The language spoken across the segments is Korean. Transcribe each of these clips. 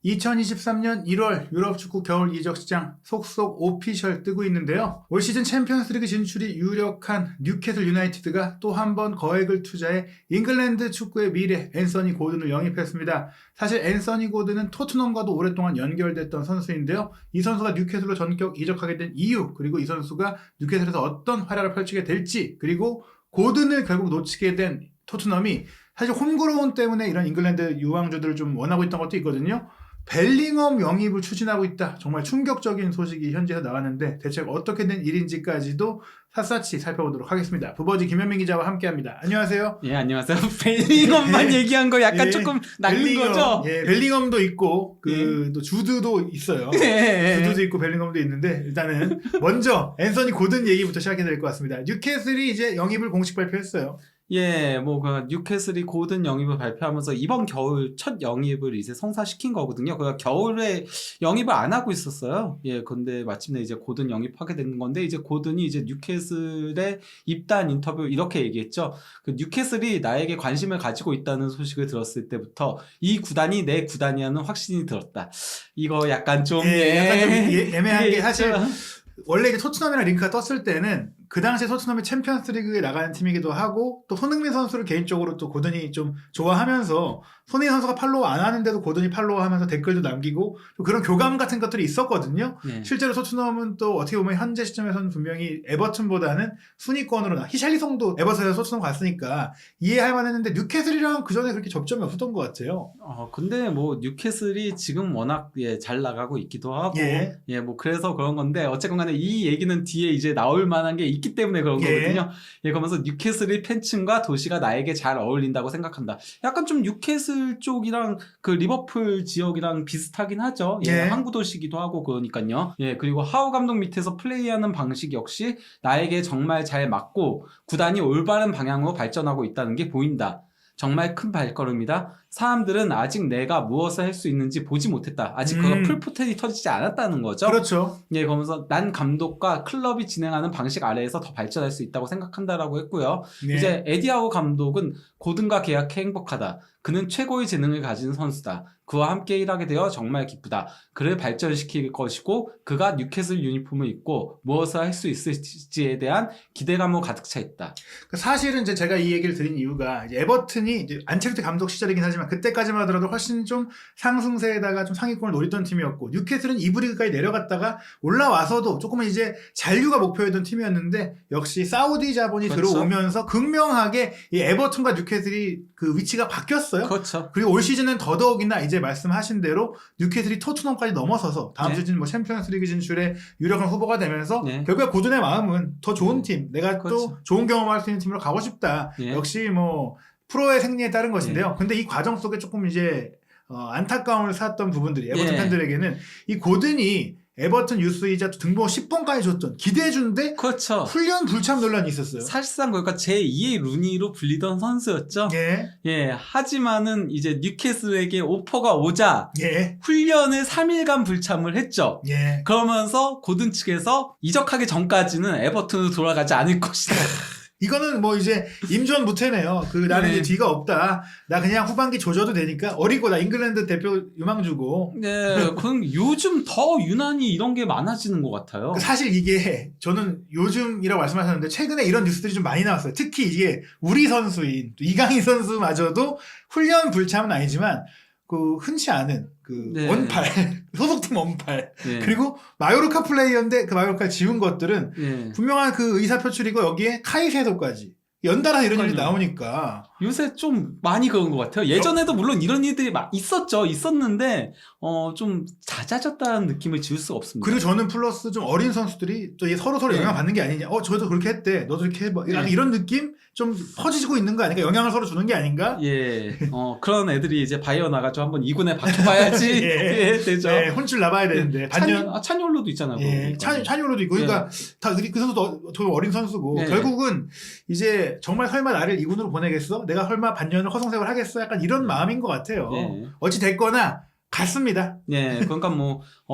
2023년 1월 유럽 축구 겨울 이적 시장 속속 오피셜 뜨고 있는데요. 올 시즌 챔피언스리그 진출이 유력한 뉴캐슬 유나이티드가 또 한 번 거액을 투자해 잉글랜드 축구의 미래 앤서니 고든을 영입했습니다. 사실 앤서니 고든은 토트넘과도 오랫동안 연결됐던 선수인데요. 이 선수가 뉴캐슬로 전격 이적하게 된 이유, 그리고 이 선수가 뉴캐슬에서 어떤 활약을 펼치게 될지, 그리고 고든을 결국 놓치게 된 토트넘이 사실 홈그로운 때문에 이런 잉글랜드 유망주들을 좀 원하고 있던 것도 있거든요. 벨링엄 영입을 추진하고 있다. 정말 충격적인 소식이 현지에서 나왔는데 대체 어떻게 된 일인지까지도 샅샅이 살펴보도록 하겠습니다. 부버지 김현민 기자와 함께합니다. 안녕하세요. 예, 안녕하세요. 벨링엄만 얘기한 거 약간 예, 조금 낚인 거죠? 예, 벨링엄도 있고 또 주드도 있어요. 주드도 있고 벨링엄도 있는데 일단은 먼저 앤서니 고든 얘기부터 시작해야 될 것 같습니다. 뉴캐슬이 이제 영입을 공식 발표했어요. 예, 뉴캐슬이 고든 영입을 발표하면서 이번 겨울 첫 영입을 이제 성사시킨 거거든요. 그러니까 겨울에 영입을 안 하고 있었어요. 예, 근데 마침내 이제 고든 영입하게 된 건데, 이제 고든이 이제 뉴캐슬의 입단 인터뷰 이렇게 얘기했죠. 그 뉴캐슬이 나에게 관심을 가지고 있다는 소식을 들었을 때부터 이 구단이 내 구단이라는 확신이 들었다. 이거 약간 좀, 약간 좀 애매한 게 사실 있죠. 원래 이제 토트넘이랑 링크가 떴을 때는 그 당시에 토트넘이 챔피언스리그에 나가는 팀이기도 하고, 또 손흥민 선수를 개인적으로 또 고든이 좀 좋아하면서 손흥민 선수가 팔로우 안 하는데도 고든이 팔로우하면서 댓글도 남기고 그런 교감 같은 것들이 있었거든요. 네. 실제로 토트넘은 또 어떻게 보면 현재 시점에서는 분명히 에버튼보다는 순위권으로 히샬리송도 에버튼에서 토트넘 갔으니까 이해할 만했는데 뉴캐슬이랑 그 전에 그렇게 접점이 없었던 것 같아요. 근데 뉴캐슬이 지금 워낙 잘 나가고 있기도 하고, 예. 그래서 그런 건데, 어쨌건 간에 이 얘기는 뒤에 이제 나올 만한 게 있기 때문에 그런 거거든요. 예, 그러면서 뉴캐슬의 팬층과 도시가 나에게 잘 어울린다고 생각한다. 약간 좀 뉴캐슬 쪽이랑 그 리버풀 지역이랑 비슷하긴 하죠. 예, 항구 도시기도 하고 그러니까요. 예, 그리고 하우 감독 밑에서 플레이하는 방식 역시 나에게 정말 잘 맞고 구단이 올바른 방향으로 발전하고 있다는 게 보인다. 정말 큰 발걸음이다. 사람들은 아직 내가 무엇을 할 수 있는지 보지 못했다. 아직 그가 풀포텐이 터지지 않았다는 거죠. 그렇죠. 예, 그러면서 난 감독과 클럽이 진행하는 방식 아래에서 더 발전할 수 있다고 생각한다라고 했고요. 네. 이제 에디하우 감독은 고든과 계약해 행복하다. 그는 최고의 재능을 가진 선수다. 그와 함께 일하게 되어 정말 기쁘다. 그를 발전시킬 것이고 그가 뉴캐슬 유니폼을 입고 무엇을 할 수 있을지에 대한 기대감으로 가득 차 있다. 사실은 이제 제가 이 얘기를 드린 이유가 이제 에버튼이 이제 안첼로티 감독 시절이긴 하지만 그때까지만 하더라도 훨씬 좀 상승세에다가 좀 상위권을 노리던 팀이었고, 뉴캐슬은 2부 리그까지 내려갔다가 올라와서도 조금은 이제 잔류가 목표였던 팀이었는데 역시 사우디 자본이 그렇죠. 들어오면서 극명하게 이 에버튼과 뉴캐슬이 그 위치가 바뀌었어요. 그렇죠. 그리고 올 시즌은 더더욱이나 이제 말씀하신 대로 뉴캐슬이 토트넘까지 넘어서서 다음 시즌 챔피언스리그 진출에 유력한 후보가 되면서 결국에 고든의 마음은 더 좋은 팀, 내가 또 좋은 경험을 할 수 있는 팀으로 가고 싶다. 역시 프로의 승리에 따른 것인데요. 근데 이 과정 속에 조금 이제 안타까움을 샀던 부분들이 에버튼 팬들에게는 이 고든이 에버튼 유스이자 등번호 10번까지 줬던 기대해주는데 그렇죠. 훈련 불참 논란이 있었어요. 사실상 그러니까 제2의 루니로 불리던 선수였죠. 예. 하지만은 이제 뉴캐슬에게 오퍼가 오자 훈련을 3일간 불참을 했죠. 그러면서 고든 측에서 이적하기 전까지는 에버튼으로 돌아가지 않을 것이다. 이거는 이제 임전 무태네요. 나는 이제 뒤가 없다. 나 그냥 후반기 조져도 되니까, 어리고 나 잉글랜드 대표 유망주고. 네, 그럼 요즘 더 유난히 이런 게 많아지는 것 같아요. 사실 이게 저는 요즘이라고 말씀하셨는데 최근에 이런 뉴스들이 좀 많이 나왔어요. 특히 이게 우리 선수인 이강인 선수마저도 훈련 불참은 아니지만 흔치 않은 원팔 소속팀 원팔 그리고 마요르카 플레이어인데 그 마요르카를 지운 것들은 분명한 그 의사 표출이고 여기에 카이세도까지 연달아 이런 일이 나오니까 요새 좀 많이 그런 것 같아요. 예전에도 물론 이런 일들이 있었는데 좀 잦아졌다는 느낌을 지울 수가 없습니다. 그리고 저는 플러스 좀 어린 선수들이 또 서로 영향 받는 게 아니냐, 저도 그렇게 했대, 너도 이렇게 해봐, 이런 느낌 좀 퍼지고 있는 거 아닌가, 영향을 서로 주는 게 아닌가. 그런 애들이 이제 바이어 나가지고 한번 2군에 박혀봐야지 되죠. 혼쭐 나봐야 되는데. 찬열로도 있잖아요. 찬열로도 있고. 그러니까 다 그 선수도 더 어린 선수고 결국은 이제 정말 설마 나를 2군으로 보내겠어? 내가 설마 반년을 허송세월 하겠어? 약간 이런 마음인 것 같아요. 어찌 됐거나 갔습니다. 그러니까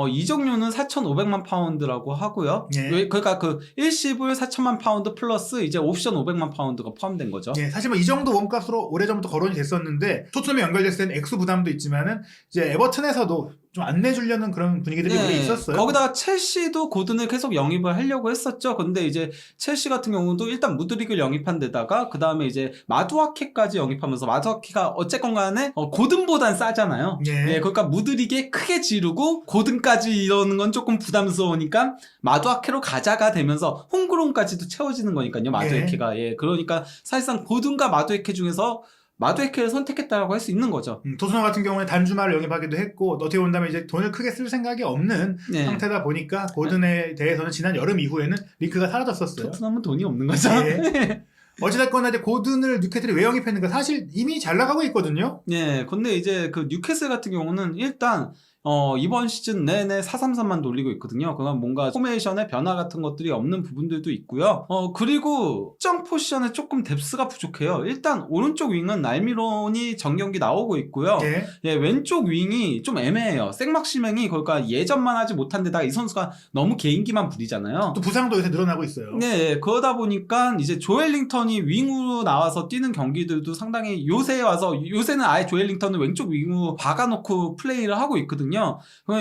이적료는 4,500만 파운드라고 하고요. 그러니까 일시불 4천만 파운드 플러스 이제 옵션 500만 파운드가 포함된 거죠. 사실 이 정도 원값으로 오래전부터 거론이 됐었는데 토트넘이 연결됐을 때는 액수 부담도 있지만은 이제 에버튼에서도 좀 안 내주려는 그런 분위기들이 원래 있었어요. 거기다가 첼시도 고든을 계속 영입을 하려고 했었죠. 근데 이제 첼시 같은 경우도 일단 무드릭을 영입한 데다가 그 다음에 이제 마두아케까지 영입하면서 마두아케가 어쨌건 간에 고든보단 싸잖아요. 예. 그러니까 무드릭에 크게 지르고 고든까지 이러는 건 조금 부담스러우니까 마두아케로 가자가 되면서 홈그론까지도 채워지는 거니까요. 마두아케가. 그러니까 사실상 고든과 마두아케 중에서 마두에케를 선택했다라고 할 수 있는 거죠. 토트넘 같은 경우에 단주말을 영입하기도 했고 어떻게 본다면 이제 돈을 크게 쓸 생각이 없는 상태다 보니까 고든에 대해서는 지난 여름 이후에는 리크가 사라졌었어요. 토트넘은 돈이 없는 거죠. 어찌됐거나 이제 고든을 뉴캐슬이 왜 영입했는가 사실 이미 잘 나가고 있거든요. 근데 이제 그 뉴캐슬 같은 경우는 일단 이번 시즌 내내 4-3-3만 돌리고 있거든요. 그건 뭔가 포메이션의 변화 같은 것들이 없는 부분들도 있고요. 그리고 특정 포지션에 조금 뎁스가 부족해요. 일단 오른쪽 윙은 알미론이 정경기 나오고 있고요. 왼쪽 윙이 좀 애매해요. 생막시맹이 그러니까 예전만 하지 못한 데다가 이 선수가 너무 개인기만 부리잖아요. 또 부상도 요새 늘어나고 있어요. 그러다 보니까 이제 조엘링턴이 윙으로 나와서 뛰는 경기들도 상당히 요새는 아예 조엘링턴을 왼쪽 윙으로 박아놓고 플레이를 하고 있거든요.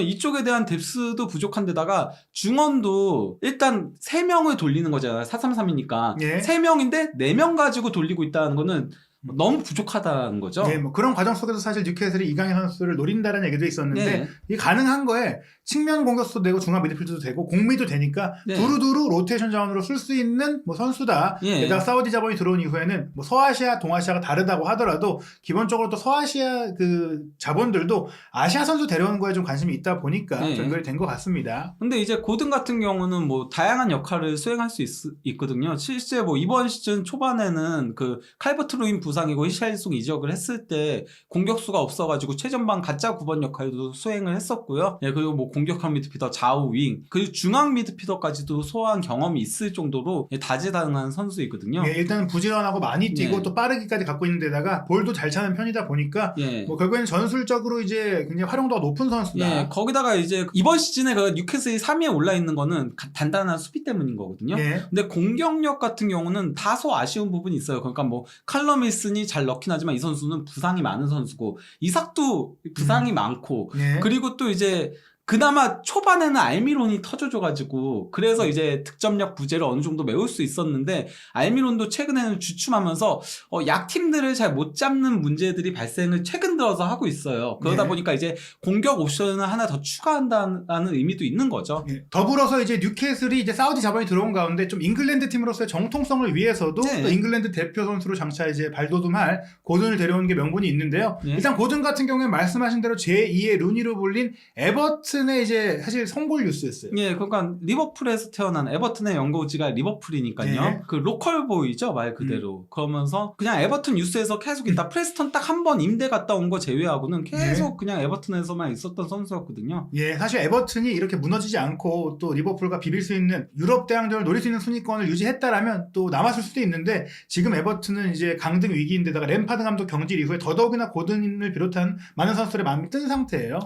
이쪽에 대한 뎁스도 부족한 데다가 중원도 일단 3명을 돌리는 거잖아요. 4-3-3이니까 3명인데 4명 가지고 돌리고 있다는 거는 너무 부족하다는 거죠. 뭐 그런 과정 속에서 사실 뉴캐슬이 이강인 선수를 노린다는 얘기도 있었는데 이게 가능한 거에 측면 공격수도 되고 중앙 미드필드도 되고 공미도 되니까 두루두루 로테이션 자원으로 쓸 수 있는 뭐 선수다. 게다가 사우디 자본이 들어온 이후에는 뭐 서아시아, 동아시아가 다르다고 하더라도 기본적으로 또 서아시아 그 자본들도 아시아 선수 데려오는 거에 좀 관심이 있다 보니까 좀 연결이 된 것 같습니다. 근데 이제 고든 같은 경우는 뭐 다양한 역할을 수행할 수 있거든요. 실제 뭐 이번 시즌 초반에는 그 칼버트 루인 부상이고 히샬리송 이적을 했을 때 공격수가 없어가지고 최전방 가짜 9번 역할도 수행을 했었고요. 그리고 뭐 공격형 미드필더, 좌우 윙, 그리고 중앙 미드필더까지도 소화한 경험이 있을 정도로 다재다능한 선수이거든요. 일단은 부지런하고 많이 뛰고 또 빠르기까지 갖고 있는 데다가 볼도 잘 차는 편이다 보니까 뭐 결국에는 전술적으로 이제 굉장히 활용도가 높은 선수다. 거기다가 이제 이번 시즌에 그 뉴캐슬이 3위에 올라 있는 거는 단단한 수비 때문인 거거든요. 근데 공격력 같은 경우는 다소 아쉬운 부분이 있어요. 그러니까 뭐 칼럼 윌슨이 잘 넣긴 하지만 이 선수는 부상이 많은 선수고 이삭도 부상이 많고 그리고 또 이제 그나마 초반에는 알미론이 터져줘가지고 그래서 이제 득점력 부재를 어느 정도 메울 수 있었는데 알미론도 최근에는 주춤하면서 약팀들을 잘 못 잡는 문제들이 발생을 최근 들어서 하고 있어요. 그러다 보니까 이제 공격 옵션을 하나 더 추가한다는 의미도 있는 거죠. 더불어서 이제 뉴캐슬이 이제 사우디 자본이 들어온 가운데 좀 잉글랜드 팀으로서의 정통성을 위해서도 또 잉글랜드 대표 선수로 장차 이제 발돋움할 고든을 데려오는 게 명분이 있는데요. 일단 고든 같은 경우에 말씀하신 대로 제2의 루니로 불린 에버튼의 이제 사실 성골 뉴스였어요. 그러니까 리버풀에서 태어난 에버튼의 연고지가 리버풀이니까요. 그 로컬 보이죠, 말 그대로. 그러면서 그냥 에버튼 뉴스에서 계속 있다. 프레스턴 딱 한 번 임대 갔다 온 거 제외하고는 계속 그냥 에버튼에서만 있었던 선수였거든요. 사실 에버튼이 이렇게 무너지지 않고 또 리버풀과 비빌 수 있는 유럽 대항전을 노릴 수 있는 순위권을 유지했다라면 또 남았을 수도 있는데 지금 에버튼은 이제 강등 위기인데다가 램파드 감독 경질 이후에 더더욱이나 고든을 비롯한 많은 선수들의 마음이 뜬 상태예요.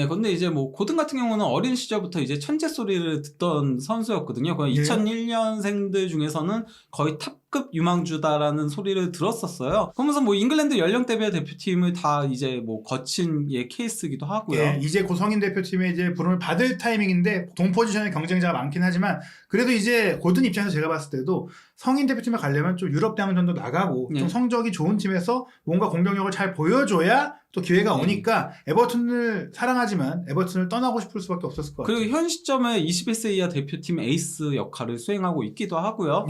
근데 이제 뭐 고든 같은 경우는 어린 시절부터 이제 천재 소리를 듣던 선수였거든요. 2001년생들 중에서는 거의 탑급 유망주다라는 소리를 들었었어요. 그러면서 뭐 잉글랜드 연령대별 대표팀을 다 이제 뭐 거친 케이스기도 하고요. 이제 곧 성인 대표팀에 이제 부름을 받을 타이밍인데 동 포지션의 경쟁자가 많긴 하지만 그래도 이제 고든 입장에서 제가 봤을 때도 성인 대표팀에 가려면 좀 유럽 대항전도 나가고 좀 성적이 좋은 팀에서 뭔가 공격력을 잘 보여줘야 또 기회가 오니까 에버튼을 사랑하지만 에버튼을 떠나고 싶을 수밖에 없었을 것 같아요. 그리고 현 시점에 21세 이하 대표팀 에이스 역할을 수행하고 있기도 하고요.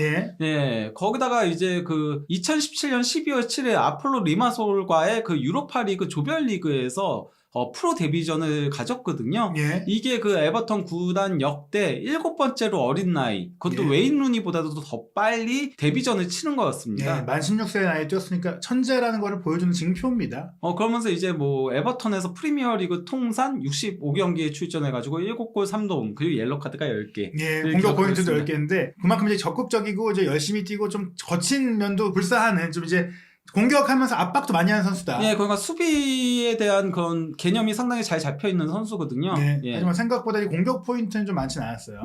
거기다가 이제 그 2017년 12월 7일 아폴로 리마솔과의 그 유로파리그 조별리그에서 프로 데뷔전을 가졌거든요. 이게 그 에버턴 구단 역대 7번째로 어린 나이, 그것도 웨인 루니보다도 더 빨리 데뷔전을 치는 거였습니다. 만 16세의 나이에 뛰었으니까 천재라는 거를 보여주는 징표입니다. 그러면서 이제 뭐 에버턴에서 프리미어리그 통산 65경기에 출전해가지고 7골 3도움, 그리고 옐로 카드가 10개. 공격 포인트도 10개인데 그만큼 이제 적극적이고 이제 열심히 뛰고 좀 거친 면도 불사하는 좀 이제 공격하면서 압박도 많이 하는 선수다. 그러니까 수비에 대한 그런 개념이 상당히 잘 잡혀있는 선수거든요. 하지만 생각보다 이 공격 포인트는 좀 많진 않았어요.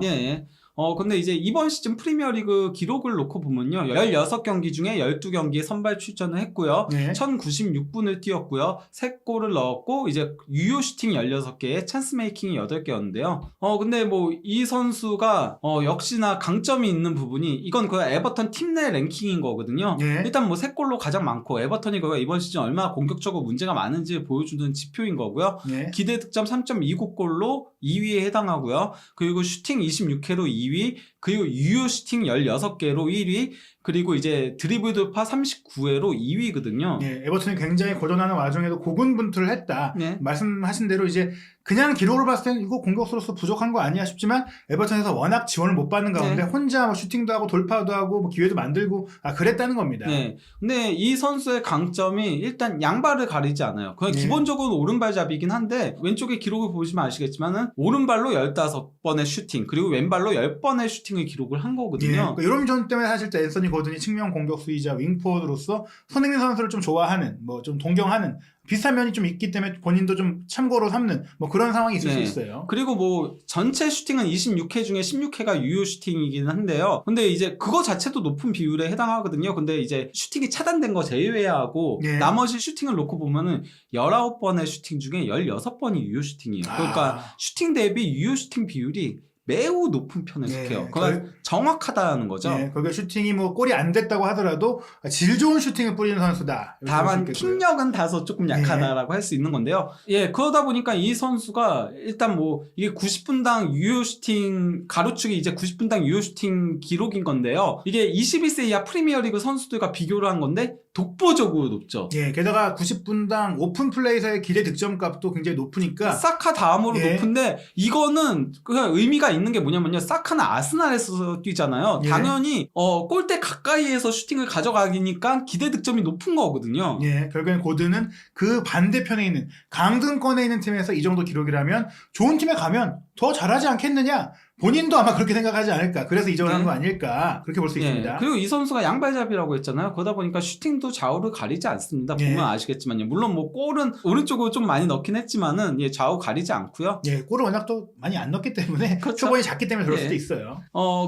근데 이제 이번 시즌 프리미어리그 기록을 놓고 보면요. 16경기 중에 12경기에 선발 출전을 했고요. 네. 1096분을 뛰었고요. 3골을 넣었고 이제 유효 슈팅 16개에 찬스 메이킹이 8개였는데요. 근데 뭐 이 선수가 역시나 강점이 있는 부분이 이건 그 에버턴 팀 내 랭킹인 거거든요. 네. 일단 뭐 3골로 가장 많고 에버턴이 그가 이번 시즌 얼마나 공격적으로 문제가 많은지 보여주는 지표인 거고요. 네. 기대 득점 3.29골로 2위에 해당하고요. 그리고 슈팅 26회로 2위, 그리고 유효 슈팅 16개로 1위, 그리고 이제 드리블 돌파 39회로 2위거든요. 예, 에버튼이 굉장히 고전하는 와중에도 고군분투를 했다. 네. 말씀하신 대로 이제 그냥 기록을 봤을 때는 이거 공격수로서 부족한 거 아니야 싶지만 에버튼에서 워낙 지원을 못 받는 가운데 네. 혼자 뭐 슈팅도 하고 돌파도 하고 뭐 기회도 만들고 그랬다는 겁니다. 네. 근데 이 선수의 강점이 일단 양발을 가리지 않아요. 그냥 네. 기본적으로 오른발잡이긴 한데 왼쪽에 기록을 보시면 아시겠지만은 오른발로 15번의 슈팅, 그리고 왼발로 10번의 슈팅을 기록을 한 예, 거거든요. 그러니까 이런 점 때문에 사실 앤서니 고든이 측면 공격수이자 윙포워드로서 손흥민 선수를 좀 좋아하는, 뭐 좀 동경하는 비슷한 면이 좀 있기 때문에 본인도 좀 참고로 삼는 뭐 그런 상황이 있을 수 있어요. 그리고 뭐 전체 슈팅은 26회 중에 16회가 유효 슈팅이긴 한데요. 근데 이제 그거 자체도 높은 비율에 해당하거든요. 근데 이제 슈팅이 차단된 거 제외하고 예. 나머지 슈팅을 놓고 보면은 19번의 슈팅 중에 16번이 유효 슈팅이에요. 그러니까 슈팅 대비 유효 슈팅 비율이 매우 높은 편에 속해요. 그러니까 정확하다는 거죠. 네, 거기에 슈팅이 뭐 골이 안 됐다고 하더라도 질 좋은 슈팅을 뿌리는 선수다. 다만 킥력은 다소 조금 약하다라고 할 수 있는 건데요. 예, 그러다 보니까 이 선수가 일단 뭐 이게 90분당 유효 슈팅 가로축이 이제 90분당 유효 슈팅 기록인 건데요. 이게 21세 이하 프리미어리그 선수들과 비교를 한 건데 독보적으로 높죠. 예, 게다가 90분당 오픈 플레이에서의 기대 득점 값도 굉장히 높으니까 사카 다음으로 예. 높은데 이거는 그냥 의미가 있는 게 뭐냐면요. 사카는 아스날에서 뛰잖아요. 예. 당연히 골대 가까이에서 슈팅을 가져가니까 기대 득점이 높은 거거든요. 예, 결국엔 고든은 그 반대편에 있는 강등권에 있는 팀에서 이 정도 기록이라면 좋은 팀에 가면 더 잘하지 않겠느냐? 본인도 아마 그렇게 생각하지 않을까. 그래서 이적을 한 거 아닐까. 그렇게 볼 수 있습니다. 그리고 이 선수가 양발잡이라고 했잖아요. 그러다 보니까 슈팅도 좌우를 가리지 않습니다. 보면 아시겠지만요. 물론 뭐 골은 오른쪽으로 좀 많이 넣긴 했지만은 좌우 가리지 않고요. 예, 골을 워낙 또 많이 안 넣기 때문에 그렇죠. 표본이 작기 때문에 그럴 수도 있어요.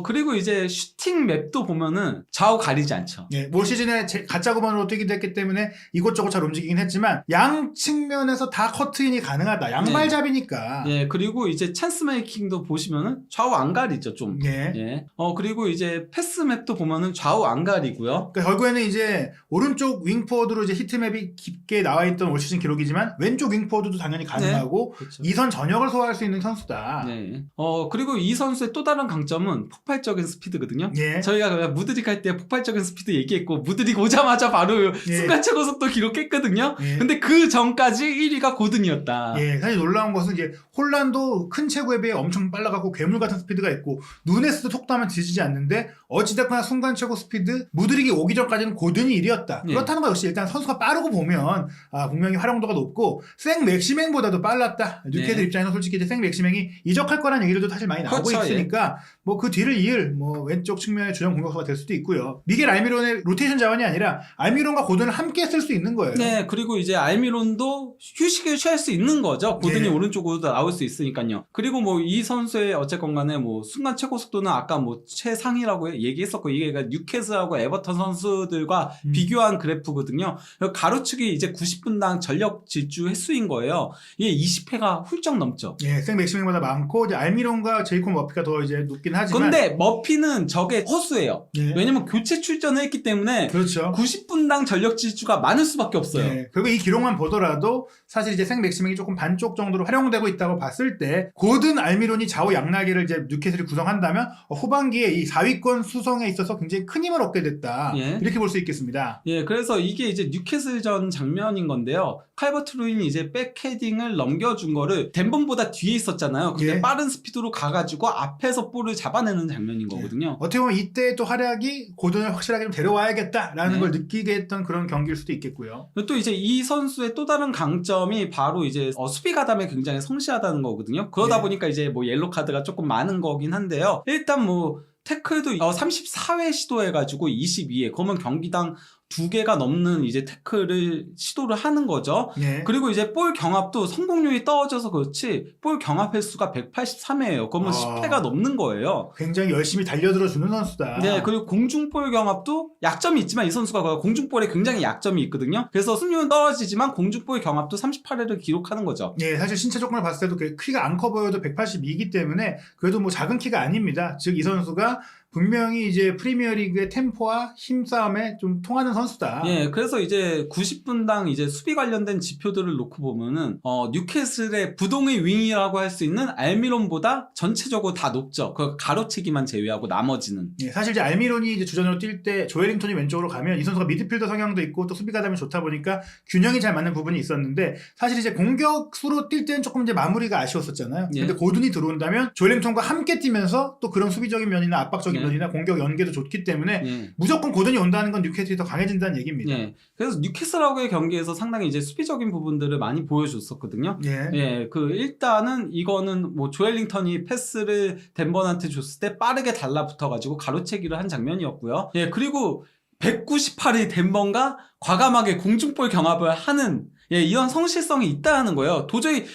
그리고 이제 슈팅 맵도 보면은 좌우 가리지 않죠. 예, 올 시즌에 가짜 구번으로 뛰기도 했기 때문에 이곳저곳 잘 움직이긴 했지만 양 측면에서 다 커트인이 가능하다. 양발잡이니까. 예, 그리고 이제 찬스 메이킹도 보시면은 좌우 안 가리죠, 좀. 예. 그리고 이제 패스 맵도 보면은 좌우 안 가리고요. 그러니까 결국에는 이제 오른쪽 윙포워드로 이제 히트맵이 깊게 나와 있던 올 시즌 기록이지만 왼쪽 윙포워드도 당연히 가능하고 그렇죠. 이선 전역을 소화할 수 있는 선수다. 네. 그리고 이 선수의 또 다른 강점은 폭발적인 스피드거든요. 예. 저희가 무드릭 할 때 폭발적인 스피드 얘기했고 무드릭 오자마자 바로 순간 최고 속도 기록했거든요. 예. 근데 그 전까지 1위가 고든이었다. 예, 사실 놀라운 것은 이제 홀란도 큰 체구에 비해 엄청 빨라갖고 괴물 같은 스피드가 있고 누네스도 속도하면 뒤지지 않는데 어찌됐거나 순간 최고 스피드 무드릭이 오기 전까지는 고든이 1위였다. 예. 그렇다는 거 역시 일단 선수가 빠르고 보면 분명히 활용도가 높고 생 맥시맹보다도 빨랐다. 뉴캐슬 입장에서 솔직히 이제 생 맥시맹이 이적할 거라는 얘기들도 사실 많이 나오고 그렇죠, 있으니까 뭐 그 뒤를 이을 뭐 왼쪽 측면의 주전 공격수가 될 수도 있고요. 미겔 알미론의 로테이션 자원이 아니라 알미론과 고든을 함께 쓸 수 있는 거예요. 네, 그리고 이제 알미론도 휴식을 취할 수 있는 거죠. 고든이 오른쪽으로 나올 수 있으니까요. 그리고 뭐 이 선수의 어쨌건 간에 뭐 순간 최고 속도는 아까 뭐 최상이라고 얘기했었고 이게 뉴캐슬하고 에버턴 선수들과 비교한 그래프거든요. 가로축이 이제 90분당 전력 질주 횟수인 거예요. 이게 20회가 훌쩍 넘죠. 예, 생 맥시맹보다 많고 이제 알미론과 제이콥 머피가 더 이제 높긴 하지만 근데 머피는 저게 허수예요. 예. 왜냐면 교체 출전을 했기 때문에 그렇죠. 90분당 전력 질주가 많을 수밖에 없어요. 예, 그리고 이 기록만 보더라도 사실 이제 생 맥시맹이 조금 반쪽 정도로 활용되고 있다고 봤을 때 고든 알미론이 좌우 양날개를 이제 뉴캐슬이 구성한다면 후반기에 이 4위권 수성에 있어서 굉장히 큰 힘을 얻게 됐다. 이렇게 볼 수 있겠습니다. 예, 그래서 이게 이제 뉴캐슬전 장면인 건데요. 칼버트 루인이 이제 백헤딩을 넘겨준 거를 덴번보다 뒤에 있었잖아요. 근데 빠른 스피드로 가가지고 앞에서 볼을 잡아내는 장면인 거거든요. 어떻게 보면 이때 또 활약이 고든을 확실하게 좀 데려와야겠다라는 걸 느끼게 했던 그런 경기일 수도 있겠고요. 또 이제 이 선수의 또 다른 강점이 바로 이제 수비 가담에 굉장히 성실하다는 거거든요. 그러다 보니까 이제 뭐 옐로 카드가 조금 많은 거긴 한데요. 일단 뭐 태클도 34회 시도해가지고 22회. 그러면 경기당 2개가 넘는 이제 태클을 시도를 하는 거죠. 예. 그리고 이제 볼 경합도 성공률이 떨어져서 그렇지 볼 경합 횟수가 183회예요. 그러면 10회가 넘는 거예요. 굉장히 열심히 달려들어주는 선수다. 네, 그리고 공중볼 경합도 약점이 있지만 이 선수가 공중볼에 굉장히 약점이 있거든요. 그래서 승률은 떨어지지만 공중볼 경합도 38회를 기록하는 거죠. 예, 사실 신체 조건을 봤을 때도 키가 안 커 보여도 182이기 때문에 그래도 뭐 작은 키가 아닙니다. 즉 이 선수가 분명히 이제 프리미어리그의 템포와 힘싸움에 좀 통하는 선수다. 예, 그래서 이제 90분당 이제 수비 관련된 지표들을 놓고 보면은 뉴캐슬의 부동의 윙이라고 할 수 있는 알미론보다 전체적으로 다 높죠. 그 가로채기만 제외하고 나머지는. 예, 사실 이제 알미론이 이제 주전으로 뛸 때 조엘링턴이 왼쪽으로 가면 이 선수가 미드필더 성향도 있고 또 수비 가담이 좋다 보니까 균형이 잘 맞는 부분이 있었는데 사실 이제 공격수로 뛸 때는 조금 이제 마무리가 아쉬웠었잖아요. 예. 근데 고든이 들어온다면 조엘링턴과 함께 뛰면서 또 그런 수비적인 면이나 압박적인 예. 면이나 공격 연계도 좋기 때문에 예. 무조건 고든이 온다는 건 뉴캐슬이 더 강해진다는 얘기입니다. 예. 그래서 뉴캐슬하고의 경기에서 상당히 이제 수비적인 부분들을 많이 보여줬었거든요. 예. 예, 일단은 이거는 뭐 조엘링턴이 패스를 덴버한테 줬을 때 빠르게 달라붙어가지고 가로채기를 한 장면이었고요. 예, 그리고 198의 덴버가 과감하게 공중볼 경합을 하는 이런 성실성이 있다는 거예요. 도저히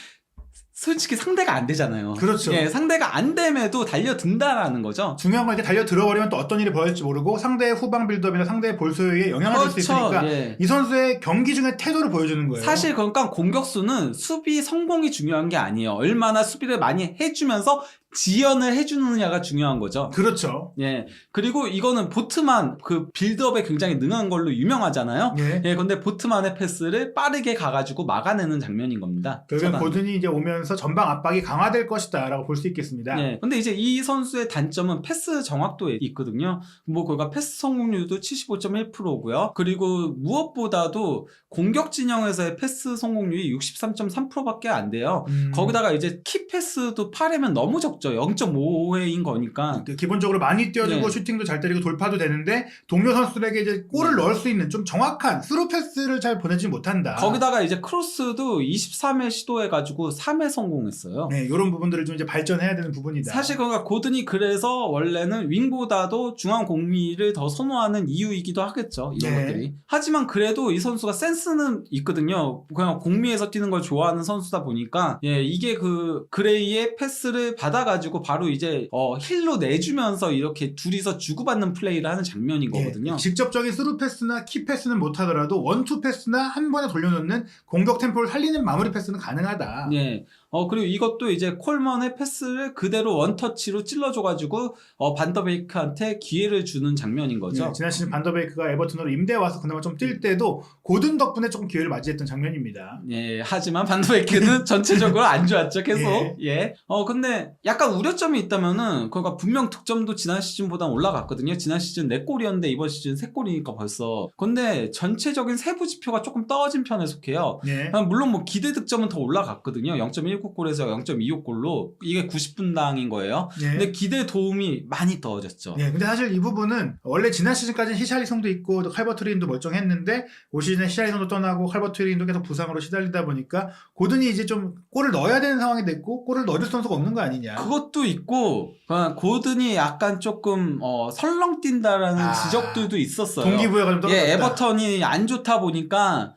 솔직히 상대가 안 되잖아요. 그렇죠. 예, 상대가 안 됨에도 달려든다라는 거죠. 중요한 건 이렇게 달려 들어버리면 또 어떤 일이 벌어질지 모르고 상대의 후방 빌드업이나 상대의 볼 소유에 영향을 줄 수 있으니까 예. 이 선수의 경기 중에 태도를 보여주는 거예요. 사실 그러니까 공격수는 수비 성공이 중요한 게 아니에요. 얼마나 수비를 많이 해주면서 지연을 해주느냐가 중요한 거죠. 그렇죠. 예. 그리고 이거는 보트만 그 빌드업에 굉장히 능한 걸로 유명하잖아요. 예. 근데 보트만의 패스를 빠르게 가가지고 막아내는 장면인 겁니다. 결국엔 차단. 고든이 이제 오면서 전방 압박이 강화될 것이다라고 볼 수 있겠습니다. 예. 근데 이제 이 선수의 단점은 패스 정확도에 있거든요. 뭐 그가 패스 성공률도 75.1%고요. 그리고 무엇보다도 공격 진영에서의 패스 성공률이 63.3%밖에 안 돼요. 거기다가 이제 키 패스도 8회면 너무 적죠. 0.5회인 거니까. 기본적으로 많이 뛰어주고 예. 슈팅도 잘 때리고 돌파도 되는데 동료 선수들에게 이제 골을 넣을 수 있는 좀 정확한 스루 패스를 잘 보내지 못한다. 거기다가 이제 크로스도 23회 시도해가지고 3회 성공했어요. 네, 이런 부분들을 좀 이제 발전해야 되는 부분이다. 사실 그러니까 고든이 그래서 원래는 윙보다도 중앙 공미를 더 선호하는 이유이기도 하겠죠. 이런 네. 것들이. 하지만 그래도 이 선수가 센스는 있거든요. 그냥 공미에서 뛰는 걸 좋아하는 선수다 보니까 이게 그 그레이의 패스를 받아가지고 바로 이제 힐로 내주면서 이렇게 둘이서 주고받는 플레이를 하는 장면인 거거든요. 직접적인 스루 패스나 키 패스는 못하더라도 원투 패스나 한 번에 돌려놓는 공격 템포를 살리는 마무리 패스는 가능하다. 예. 그리고 이것도 이제 콜먼의 패스를 그대로 원터치로 찔러줘가지고 반더베이크한테 기회를 주는 장면인 거죠. 네, 지난 시즌 반더베이크가 에버튼으로 임대해 와서 그나마 좀 뛸 때도 고든 덕분에 조금 기회를 맞이했던 장면입니다. 예, 하지만 반더베이크는 전체적으로 안 좋았죠, 계속. 예. 근데 약간 우려점이 있다면은, 그러니까 분명 득점도 지난 시즌보다 올라갔거든요. 지난 시즌 4골이었는데 이번 시즌 3골이니까 벌써. 근데 전체적인 세부 지표가 조금 떨어진 편에 속해요. 네. 물론 뭐 기대 득점은 더 올라갔거든요. 0.19골에서 0.25골로. 이게 90분당인 거예요. 네. 근데 기대 도움이 많이 떨어졌죠. 네, 근데 사실 이 부분은 원래 지난 시즌까지는 히샬리송도 있고 또 칼버트린도 멀쩡했는데 올 시즌에 히샬리송도 떠나고 칼버트린도 계속 부상으로 시달리다 보니까 고든이 이제 좀 골을 넣어야 되는 상황이 됐고 골을 넣을 선수가 없는 거 아니냐. 그것도 있고 고든이 약간 조금 설렁 뛴다라는 지적들도 있었어요. 동기부여가 좀 떨어졌다. 에버턴이 안 좋다 보니까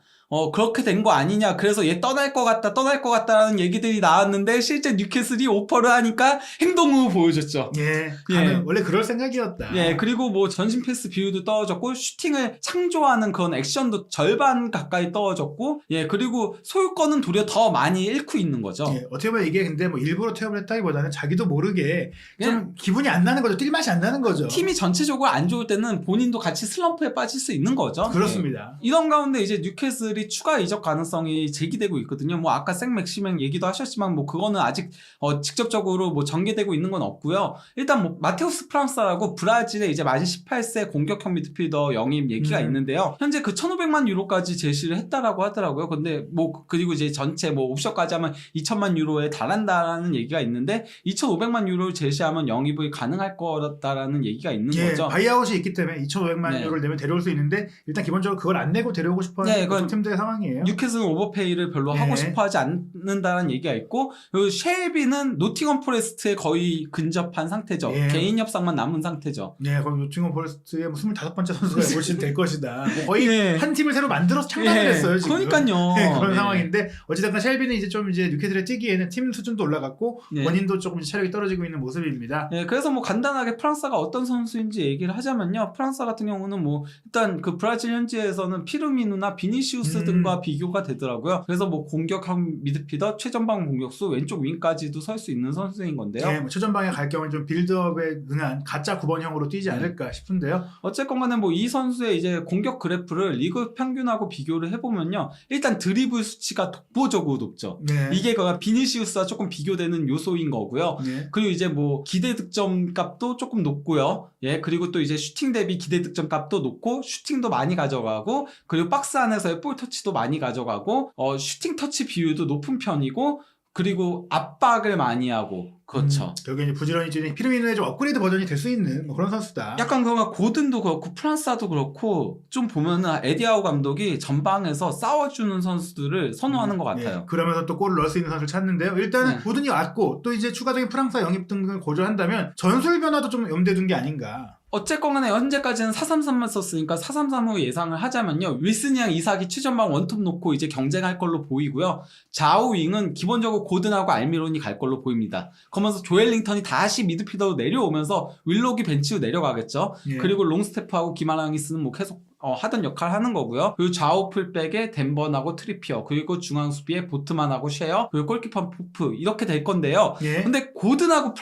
그렇게 된 거 아니냐. 그래서 얘 떠날 것 같다라는 얘기들이 나왔는데 실제 뉴캐슬이 오퍼를 하니까 행동으로 보여줬죠. 원래 그럴 생각이었다. 그리고 뭐 전신 패스 비율도 떨어졌고 슈팅을 창조하는 그런 액션도 절반 가까이 떨어졌고 그리고 소유권은 도리어 더 많이 잃고 있는 거죠. 어떻게 보면 이게 근데 뭐 일부러 퇴업을 했다기보다는 자기도 모르게 좀 기분이 안 나는 거죠. 뛸 맛이 안 나는 거죠. 팀이 전체적으로 안 좋을 때는 본인도 같이 슬럼프에 빠질 수 있는 거죠. 그렇습니다. 이런 가운데 이제 뉴캐슬이 추가 이적 가능성이 제기되고 있거든요. 뭐 아까 생맥시맹 얘기도 하셨지만 뭐 그거는 아직 직접적으로 뭐 전개되고 있는 건 없고요. 일단 뭐 마테우스 프랑사라고 브라질의 이제 만 18세 공격형 미드필더 영입 얘기가 있는데요. 현재 그 1,500만 유로까지 제시를 했다라고 하더라고요. 근데 뭐 그리고 이제 전체 뭐 옵션까지 하면 2,000만 유로에 달한다라는 얘기가 있는데 2,500만 유로를 제시하면 영입이 가능할 거다라는 얘기가 있는 거죠. 바이아웃이 있기 때문에 2,500만 유로를 내면 데려올 수 있는데 일단 기본적으로 그걸 안 내고 데려오고 싶어하는 팀들이 선수의 상황이에요. 뉴캐슬은 오버페이를 별로 네. 하고 싶어하지 않는다는 얘기가 있고, 그리고 쉘비는 노팅엄 포레스트에 거의 근접한 상태죠. 예. 개인 협상만 남은 상태죠. 네, 그럼 노팅엄 포레스트의 뭐 25번째 선수가 올 시즌 될 것이다. 뭐 거의 예. 한 팀을 새로 만들어서 창단을 했어요, 지금. 그러니까요. 네, 그런 예. 상황인데 어찌됐건 쉘비는 이제 좀 이제 뉴캐슬에 뛰기에는 팀 수준도 올라갔고 예. 본인도 조금 체력이 떨어지고 있는 모습입니다. 예, 그래서 뭐 간단하게 프랑스가 어떤 선수인지 얘기를 하자면요. 프랑스 같은 경우는 뭐 일단 그 브라질 현지에서는 피르미누나 비니시우스 등과 비교가 되더라고요. 그래서 뭐 공격형 미드필더, 최전방 공격수, 왼쪽 윙까지도 설 수 있는 선수인 건데요. 네, 뭐 최전방에 갈 경우는 좀 빌드업에 응한 가짜 9번형으로 뛰지 않을까 싶은데요. 어쨌건 간에 뭐 이 선수의 이제 공격 그래프를 리그 평균하고 비교를 해보면요. 일단 드리블 수치가 독보적으로 높죠. 네. 이게 그 비니시우스와 조금 비교되는 요소인 거고요. 네. 그리고 이제 뭐 기대 득점 값도 조금 높고요. 예, 그리고 또 이제 슈팅 대비 기대 득점 값도 높고 슈팅도 많이 가져가고 그리고 박스 안에서의 볼 터치도 많이 가져가고 슈팅 터치 비율도 높은 편이고 그리고 압박을 많이 하고 그렇죠. 결국에 이제 부지런히 뛰는 피르미누의 좀 업그레이드 버전이 될 수 있는 뭐 그런 선수다. 약간 그가 고든도 그렇고 프란스도 그렇고 좀 보면은 에디아우 감독이 전방에서 싸워주는 선수들을 선호하는 것 같아요. 네, 그러면서 또 골을 넣을 수 있는 선수를 찾는데요. 일단은 네. 고든이 왔고 또 이제 추가적인 프랑스 영입 등을 고려한다면 전술 변화도 좀 염두에 둔 게 아닌가. 어쨌건 간에 현재까지는 433만 썼으니까 433으로 예상을 하자면요. 윌슨이랑 이삭이 최전방 원톱 놓고 이제 경쟁할 걸로 보이고요. 좌우윙은 기본적으로 고든하고 알미론이 갈 걸로 보입니다. 그러면서 조엘링턴이 다시 미드필더로 내려오면서 윌록이 벤치로 내려가겠죠. 예. 그리고 롱스테프하고 기마랑이스는 뭐 계속 하던 역할 하는 거고요. 그리고 좌우 풀백에 덴번하고 트리피어, 그리고 중앙 수비에 보트만하고 쉐어, 그리고 골키퍼 포프 이렇게 될 건데요. 예. 근데 고든하고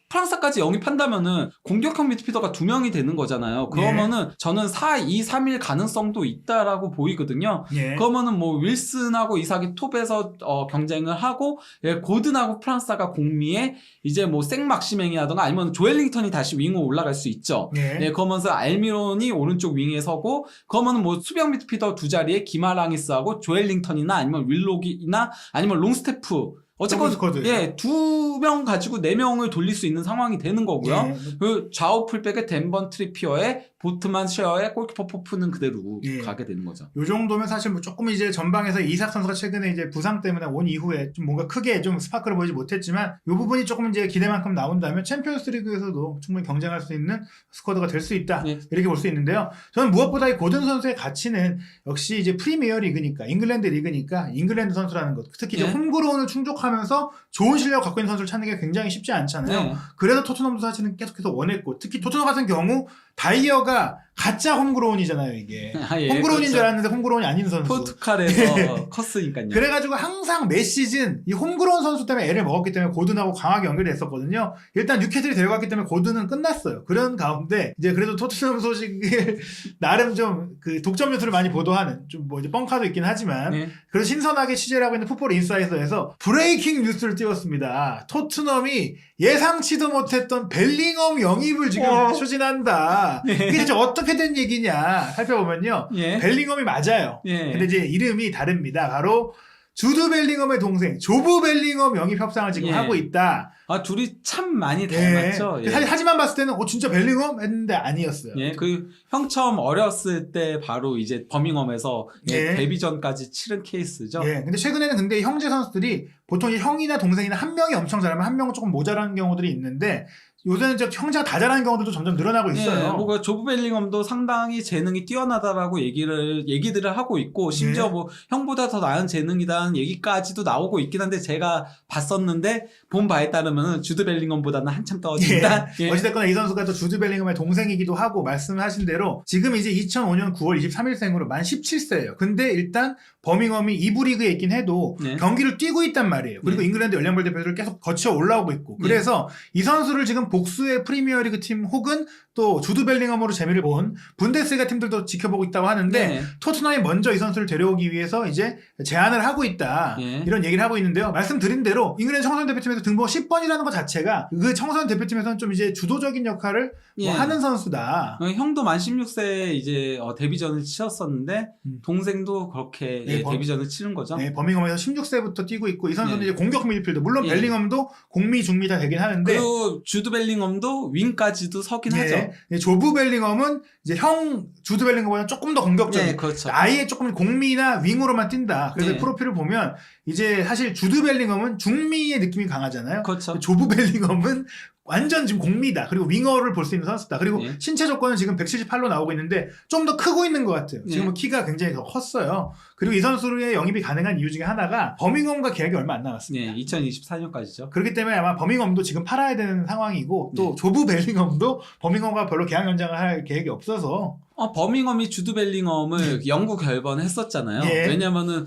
프랑스까지 영입한다면은 공격형 미드필더가 2명이 되는 거잖아요. 그러면은 저는 4-2-3-1 가능성도 있다라고 보이거든요. 예. 그러면은 뭐 윌슨하고 이삭이 톱에서 경쟁을 하고 고든하고 프랑스가 공미에 이제 뭐 생막시맹이라던가 아니면 조엘링턴이 다시 윙으로 올라갈 수 있죠. 예. 네, 그러면서 알미론이 오른쪽 윙에 서고 그러면은 뭐 수비형 미드필더 두 자리에 기마랑이스하고 조엘링턴이나 아니면 윌록이나 아니면 롱스테프 어쨌건 스쿼드. 예, 2명 가지고 4명을 돌릴 수 있는 상황이 되는 거고요. 예. 그 좌우 풀백에 덴번 트리피어에 보트만 쉐어에 골키퍼 포프는 그대로 예. 가게 되는 거죠. 요 정도면 사실 뭐 조금 이제 전방에서 이삭 선수가 최근에 이제 부상 때문에 온 이후에 좀 뭔가 크게 좀 스파크를 보이지 못했지만 요 부분이 조금 이제 기대만큼 나온다면 챔피언스 리그에서도 충분히 경쟁할 수 있는 스쿼드가 될 수 있다. 예. 이렇게 볼 수 있는데요. 저는 무엇보다 이 고든 선수의 가치는 역시 이제 프리미어 리그니까 잉글랜드 리그니까 잉글랜드 선수라는 것. 특히 이제 예. 홈그로운을 충족하면서 좋은 실력 갖고 있는 선수를 찾는 게 굉장히 쉽지 않잖아요. 네. 그래서 토트넘도 사실은 계속해서 원했고 특히 토트넘 같은 경우 다이어가 가짜 홈그로운이잖아요, 이게. 아, 예, 홈그로운인 그렇죠. 줄 알았는데 홈그로운이 아닌 선수. 포르투갈에서 컸으니까요. 그래가지고 항상 매 시즌 이 홈그로운 선수 때문에 애를 먹었기 때문에 고든하고 강하게 연결이 됐었거든요. 일단 뉴캐슬이 데려갔기 때문에 고든은 끝났어요. 그런 가운데 이제 그래도 토트넘 소식을 나름 좀 그 독점 뉴스를 많이 보도하는 좀 뭐 이제 뻥카도 있긴 하지만 네. 그래서 신선하게 취재를 하고 있는 풋볼 인사이더에서 브레이킹 뉴스를 띄웠습니다. 토트넘이 예상치도 못했던 벨링엄 영입을 지금 추진한다. 이게 대체 어떻게 된 얘기냐 살펴보면요. 예. 벨링엄이 맞아요. 예. 근데 이제 이름이 다릅니다. 바로 주드 벨링엄의 동생 조브 벨링엄 영입 협상을 지금 예. 하고 있다. 아, 둘이 참 많이 닮았죠. 예. 하지만 봤을 때는 진짜 벨링엄? 했는데 아니었어요. 예, 그 형 처음 어렸을 때 바로 이제 버밍엄에서 예. 데뷔전까지 치른 케이스죠. 예. 근데 최근에는 근데 형제 선수들이 보통 이 형이나 동생이나 한 명이 엄청 잘하면 한 명은 조금 모자라는 경우들이 있는데 요새는 이제 형제가 다 잘하는 경우들도 점점 늘어나고 있어요. 예, 뭐가 조브 벨링엄도 상당히 재능이 뛰어나다라고 얘기들을 하고 있고 심지어 예. 뭐 형보다 더 나은 재능이라는 얘기까지도 나오고 있긴 한데 제가 봤었는데 본 바에 따르면 주드 벨링엄보다는 한참 떨어진다. 예. 어찌됐거나 이 선수가 또 주드 벨링엄의 동생이기도 하고 말씀하신 대로 지금 이제 2005년 9월 23일생으로 만 17세예요. 근데 일단 버밍엄이 2부 리그에 있긴 해도 네. 경기를 뛰고 있단 말이에요. 그리고 네. 잉글랜드 열량볼 대표를 계속 거쳐 올라오고 있고 그래서 이 선수를 지금 복수의 프리미어리그 팀 혹은 또 주드 벨링엄으로 재미를 본 분데스리가 팀들도 지켜보고 있다고 하는데 네. 토트넘이 먼저 이 선수를 데려오기 위해서 이제 제안을 하고 있다. 네. 이런 얘기를 하고 있는데요. 말씀드린 대로 잉글랜드 청소년 대표팀에서 등번호 10번이라는 것 자체가 그 청소년 대표팀에서는 좀 이제 주도적인 역할을 예. 하는 선수다. 형도 만 16세에 이제 데뷔전을 치렀었는데 동생도 그렇게 네, 데뷔전을 치른 거죠. 네, 버밍엄에서 16세부터 뛰고 있고 이 선수는 네. 이제 공격 미드필더 물론 예. 벨링엄도 공미 중미 다 되긴 하는데 그리고 주드 벨링엄도 윙까지도 서긴 하죠. 네, 조브 벨링엄은 이제 형 주드 벨링엄보다 조금 더 공격적인. 네, 그렇죠. 아예 조금 공미나 윙으로만 뛴다. 그래서 네. 프로필을 보면 이제 사실 주드 벨링엄은 중미의 느낌이 강하잖아요. 그렇죠. 조브 벨링엄은 완전 지금 공미다. 그리고 윙어를 볼 수 있는 선수다. 그리고 예. 신체 조건은 지금 178로 나오고 있는데 좀 더 크고 있는 것 같아요. 예. 지금은 키가 굉장히 더 컸어요. 그리고 이 선수의 영입이 가능한 이유 중에 하나가 버밍엄과 계약이 얼마 안 남았습니다. 네, 2024년까지죠. 그렇기 때문에 아마 버밍엄도 지금 팔아야 되는 상황이고 또 네. 조브 벨링엄도 버밍엄과 별로 계약 연장을 할 계획이 없어서 버밍엄이 주드 벨링엄을 영구 결번했었잖아요. 예. 왜냐면은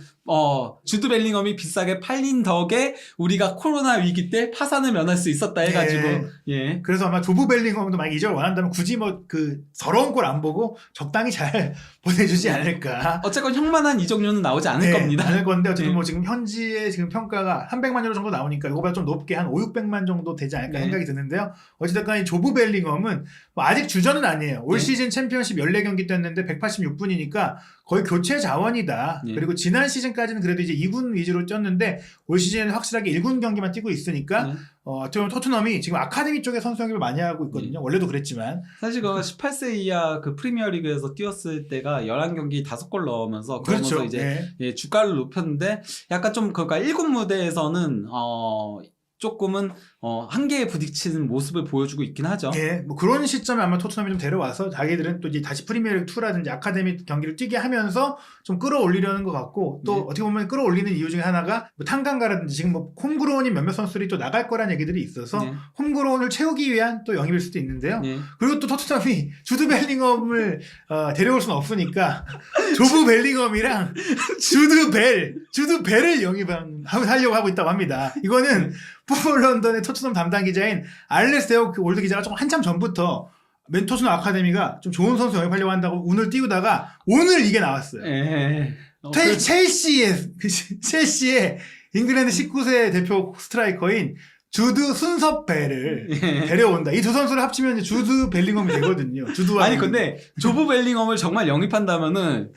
주드 벨링엄이 비싸게 팔린 덕에 우리가 코로나 위기 때 파산을 면할 수 있었다 해가지고 예. 그래서 아마 조브 벨링엄도 만약 이적을 원한다면 굳이 뭐 그 더러운 꼴 안 보고 적당히 잘 보내주지 않을까. 어쨌건 형만한 이적료는 나오지 않을 네, 겁니다. 않을 건데 어쨌든 네. 뭐 지금 현지의 지금 평가가 300만 유로 정도 나오니까 이거보다 좀 높게 한 5, 600만 정도 되지 않을까 네. 생각이 드는데요. 어쨌든 이 조브 벨링엄은 뭐 아직 주전은 아니에요. 올 네. 시즌 챔피언십 14경기 뛰었는데 186분이니까 거의 교체 자원이다. 네. 그리고 지난 시즌까지는 그래도 이제 2군 위주로 뛰었는데 올 시즌에는 확실하게 1군 경기만 뛰고 있으니까 네. 어쩌면 토트넘이 지금 아카데미 쪽에 선수 영입을 많이 하고 있거든요. 원래도 그랬지만. 사실 그 18세 이하 그 프리미어리그에서 뛰었을 때가 11경기 5골 넣으면서 그러면서 그렇죠. 이제 네. 예, 주가를 높였는데 약간 좀 그러니까 1군 무대에서는 조금은 한계에 부딪히는 모습을 보여주고 있긴 하죠. 예, 뭐 그런 시점에 아마 토트넘이 좀 데려와서 자기들은 또 이제 다시 프리미어리그 2라든지 아카데미 경기를 뛰게 하면서 좀 끌어올리려는 것 같고 또 네. 어떻게 보면 끌어올리는 이유 중에 하나가 뭐 탄강가라든지 지금 뭐 홈그로운인 몇몇 선수들이 또 나갈 거란 얘기들이 있어서 네. 홈그로운을 채우기 위한 또 영입일 수도 있는데요. 예. 그리고 또 토트넘이 주드 벨링엄을 데려올 수는 없으니까 조브 벨링엄이랑 주드 벨을 영입하려고 하고 있다고 합니다. 이거는 풋볼 런던의 토트넘 담당 기자인 알레스 데오 올드 기자가 조금 한참 전부터 토트넘 아카데미가 좀 좋은 선수 영입하려고 한다고 운을 띄우다가 오늘 이게 나왔어요. 예. 첼시의 잉글랜드 19세 대표 스트라이커인 주드 순섭벨을 데려온다. 이 두 선수를 합치면 이제 주드 벨링엄이 되거든요. 주드와 아니 근데 조브 벨링엄을 정말 영입한다면은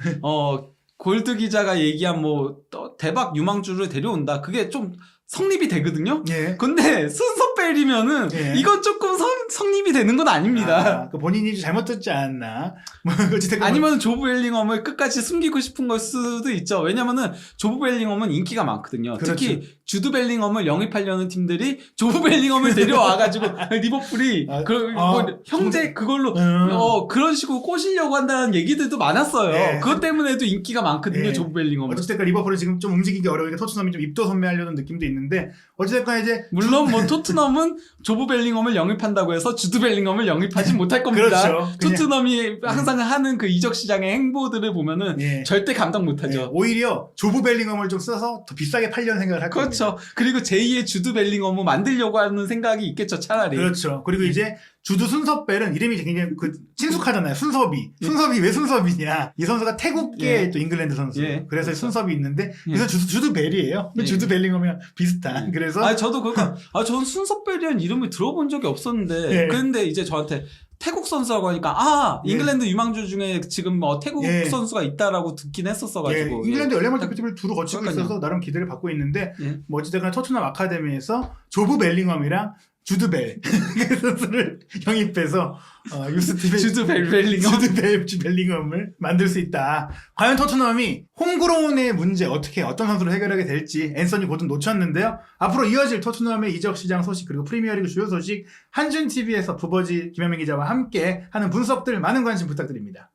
골드 기자가 얘기한 뭐 대박 유망주를 데려온다. 그게 좀 성립이 되거든요. 예. 근데 순서벨이면은 예. 이건 조금 성립이 되는 건 아닙니다. 그 본인이 잘못 듣지 않았나? 뭐 어쨌든 아니면 조브 벨링엄을 끝까지 숨기고 싶은 걸 수도 있죠. 왜냐면은 조브 벨링엄은 인기가 많거든요. 그렇죠. 특히 주드 벨링엄을 영입하려는 팀들이 조브 벨링엄을 데려와가지고 리버풀이 형제 그걸로 그런 식으로 꼬시려고 한다는 얘기들도 많았어요. 네. 그것 때문에도 인기가 많거든요. 네. 조브 벨링엄은. 어쨌든 리버풀은 지금 좀 움직이기 어려우니까 토트넘이 좀 입도 선매하려는 느낌도 있는데 어쨌든 이제 물론 뭐 토트넘은 조브 벨링엄을 영입한다고 해서 주드 벨링엄을 영입하지 못할 겁니다. 그렇죠. 토트넘이 항상 하는 그 이적 시장의 행보들을 보면은 예. 절대 감당 못하죠. 예, 오히려 조브 벨링엄을 좀 써서 더 비싸게 팔려는 생각을 할 겁니다. 그렇죠. 그리고 제2의 주드 벨링엄을 만들려고 하는 생각이 있겠죠, 차라리. 그렇죠. 그리고 이제 주드 순섭벨은 이름이 굉장히 친숙하잖아요. 순섭이. 순섭이 왜 순섭이냐? 이 선수가 태국계 또 잉글랜드 선수. 예. 그래서 그렇죠. 순섭이 있는데 그래서 주드 벨이에요. 예. 주드 벨링엄이랑 비슷한. 그래서 저도 저는 순섭벨이라는 이름을 들어본 적이 없었는데 예. 근데 이제 저한테 태국 선수라고 하니까 잉글랜드 유망주 중에 지금 태국 예. 선수가 있다라고 듣긴 했었어가지고 잉글랜드 연례말 대표팀을 두루 거치고 그러니까요. 있어서 나름 기대를 받고 있는데 예. 뭐 어찌됐거나 토트넘 아카데미에서 조브 벨링엄이랑 주드 벨 그 선수를 영입해서 유스팀의 주드 벨링엄 주드 벨링엄을 만들 수 있다. 과연 토트넘이 홈그로운의 문제 어떤 선수를 해결하게 될지 앤서니 고든 놓쳤는데요. 앞으로 이어질 토트넘의 이적 시장 소식 그리고 프리미어리그 주요 소식 한준 TV에서 부버지 김현민 기자와 함께 하는 분석들 많은 관심 부탁드립니다.